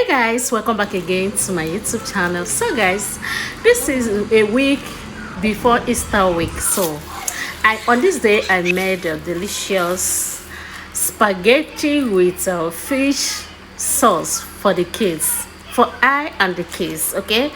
Hey guys, welcome back again to my YouTube channel. So guys, this is a week before Easter week. So on this day I made a delicious spaghetti with fish sauce for the kids, for I and the kids. Okay,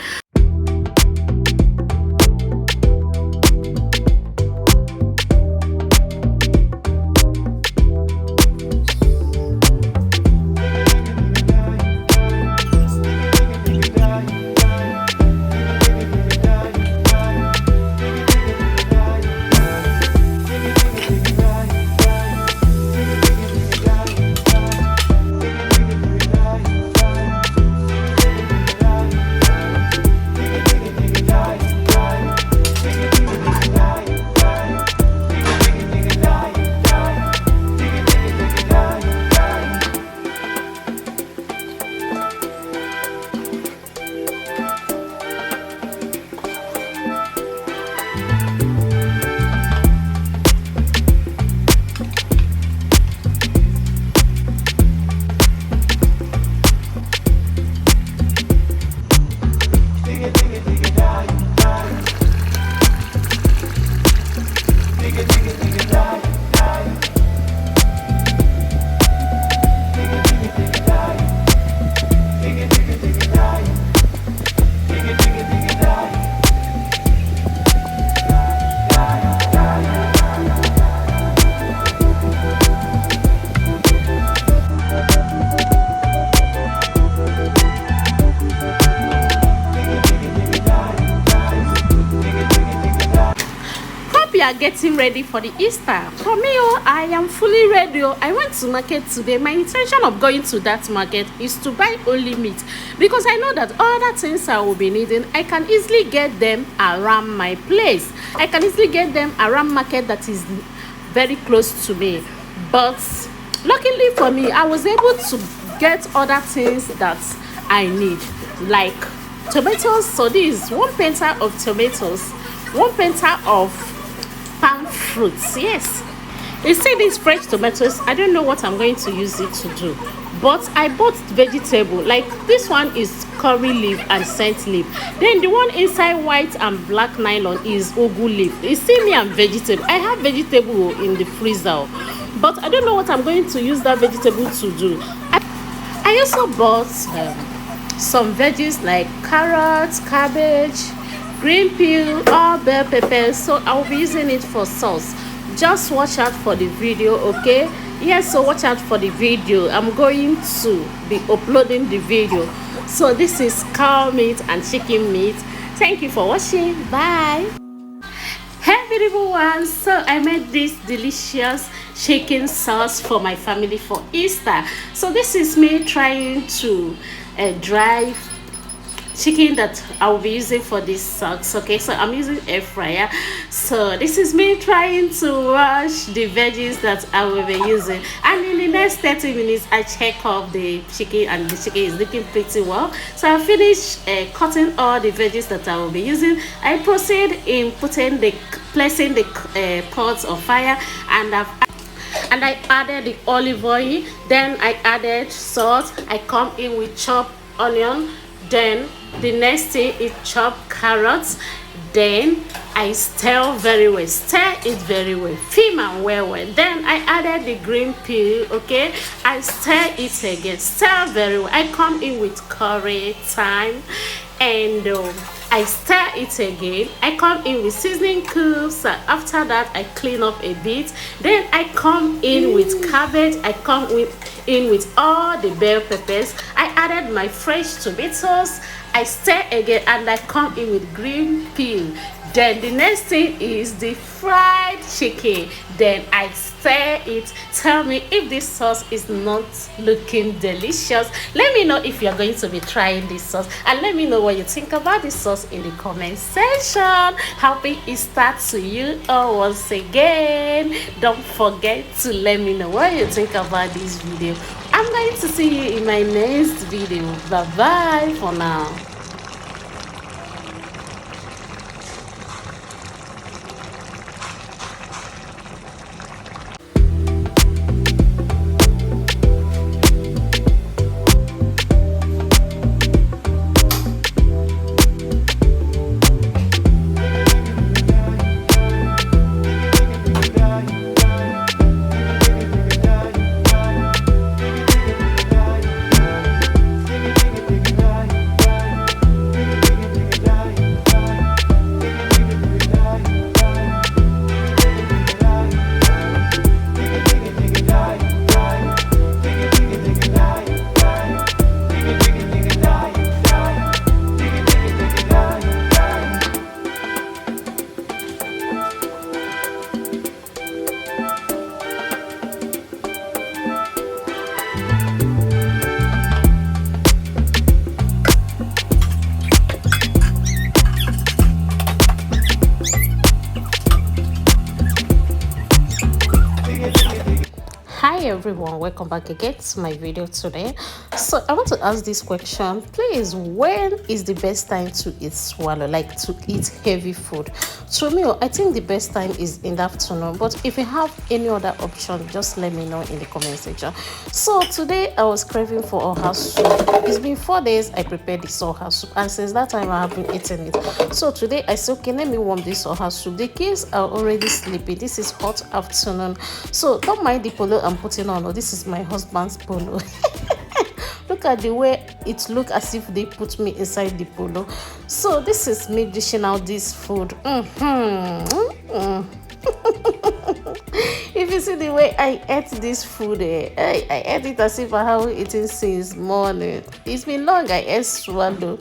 we are getting ready for the Easter. For me, I am fully ready. I went to market today. My intention of going to that market is to buy only meat, because I know that other things I will be needing, I can easily get them around my place. I can easily get them around market that is very close to me. But luckily for me, I was able to get other things that I need, like tomatoes. So this is 1 penta of tomatoes, 1 penta of palm fruits. Yes, you see these fresh tomatoes, I don't know what I'm going to use it to do, but I bought vegetable. Like this one is curry leaf and scent leaf, then the one inside white and black nylon is ugu leaf. You see me and vegetable, I have vegetable in the freezer, but I don't know what I'm going to use that vegetable to do. I also bought some veggies like carrots, cabbage, green peel, or bell pepper, so I'll be using it for sauce. Just watch out for the video, okay? Yes, so watch out for the video. I'm going to be uploading the video. So this is cow meat and chicken meat. Thank you for watching. Bye. Hey beautiful ones, so I made this delicious chicken sauce for my family for Easter. So this is me trying to dry chicken that I will be using for this sauce. Okay, so I'm using air fryer. So this is me trying to wash the veggies that I will be using, and in the next 30 minutes I check off the chicken, and the chicken is looking pretty well. So I finish cutting all the veggies that I will be using. I proceed in placing the pots on fire, and I added the olive oil, then I added salt. I come in with chopped onion, then the next thing is chopped carrots, then I stir very well, stir it very well, film and well. Then I added the green peel. Okay, I stir it again, stir very well. I come in with curry, thyme, and I stir it again. I come in with seasoning cubes. After that I clean up a bit, then I come in with cabbage. I come in with all the bell peppers. I added my fresh tomatoes. I stir again, and I come in with green peel. Then the next thing is the fried chicken. Then I stir it. Tell me if this sauce is not looking delicious. Let me know if you're going to be trying this sauce, and let me know what you think about this sauce in the comment section. Happy Easter to you all once again. Don't forget to let me know what you think about this video. I'm going to see you in my next video. Bye bye for now. everyone, welcome back again to my video today. So I want to ask this question, please. When is the best time to eat swallow, like to eat heavy food? To me, I think the best time is in the afternoon, but if you have any other option, just let me know in the comment section. So today I was craving for oha soup. It's been 4 days I prepared this oha soup, and since that time I have been eating it. So today I said, okay, let me warm this oha soup. The kids are already sleeping. This is hot afternoon, so don't mind the polo I'm putting on. Oh, this is my husband's polo. Look at the way it look as if they put me inside the polo. So this is me dishing out this food. If you see the way I ate this food, I ate it as if I haven't eaten since morning. It's been long I ate swallow.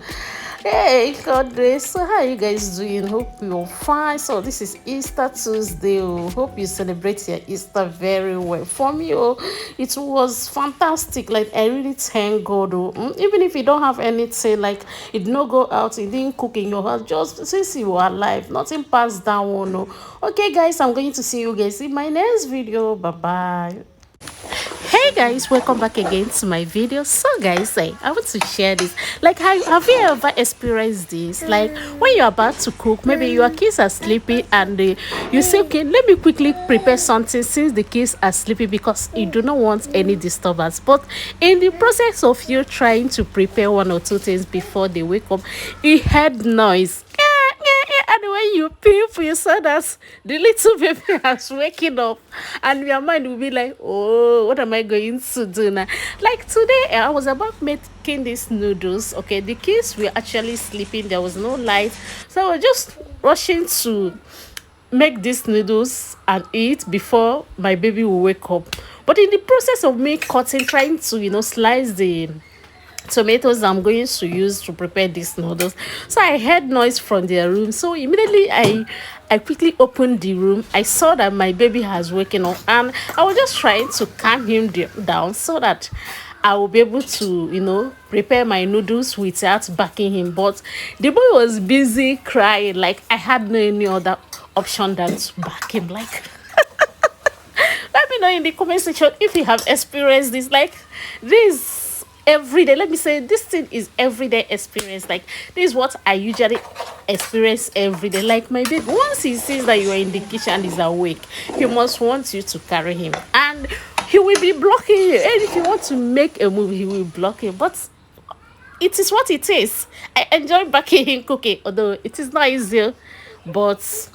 Hey, God bless. So how are you guys doing? Hope you're fine. So this is Easter Tuesday. Hope you celebrate your Easter very well. For me, it was fantastic. Like, I really thank God. Even if you don't have anything, like it did not go out, it didn't cook in your house, just since you are alive, nothing passed down. Okay, guys, I'm going to see you guys in my next video. Bye bye. Hey guys, welcome back again to my video. So guys, I want to share this. Like, have you ever experienced this? Like, when you're about to cook, maybe your kids are sleeping, and you say, okay, let me quickly prepare something since the kids are sleeping, because you do not want any disturbance. But in the process of you trying to prepare one or two things before they wake up, you heard noise. And when you peep, you saw that the little baby has waking up, and your mind will be like, oh, what am I going to do now? Like today, I was about making these noodles. Okay, the kids were actually sleeping, there was no light, so I was just rushing to make these noodles and eat before my baby will wake up. But in the process of me cutting, trying to slice the tomatoes I'm going to use to prepare these noodles, so I heard noise from their room. So immediately I quickly opened the room. I saw that my baby has woken up, and I was just trying to calm him down so that I will be able to prepare my noodles without backing him. But the boy was busy crying. Like, I had no any other option than to back him. Like, let me know in the comment section if you have experienced this. Like, this every day, let me say, this thing is everyday experience. Like, this is what I usually experience every day. Like, my baby, once he sees that you are in the kitchen and he's awake, he must want you to carry him, and he will be blocking you. And if you want to make a move, he will block you. But it is what it is. I enjoy backing him cooking, although it is not easy. But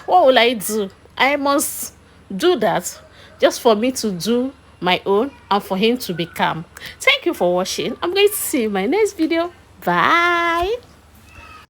what will I do? I must do that just for me to do my own and for him to be calm. Thank you for watching. I'm going to see you in my next video. Bye.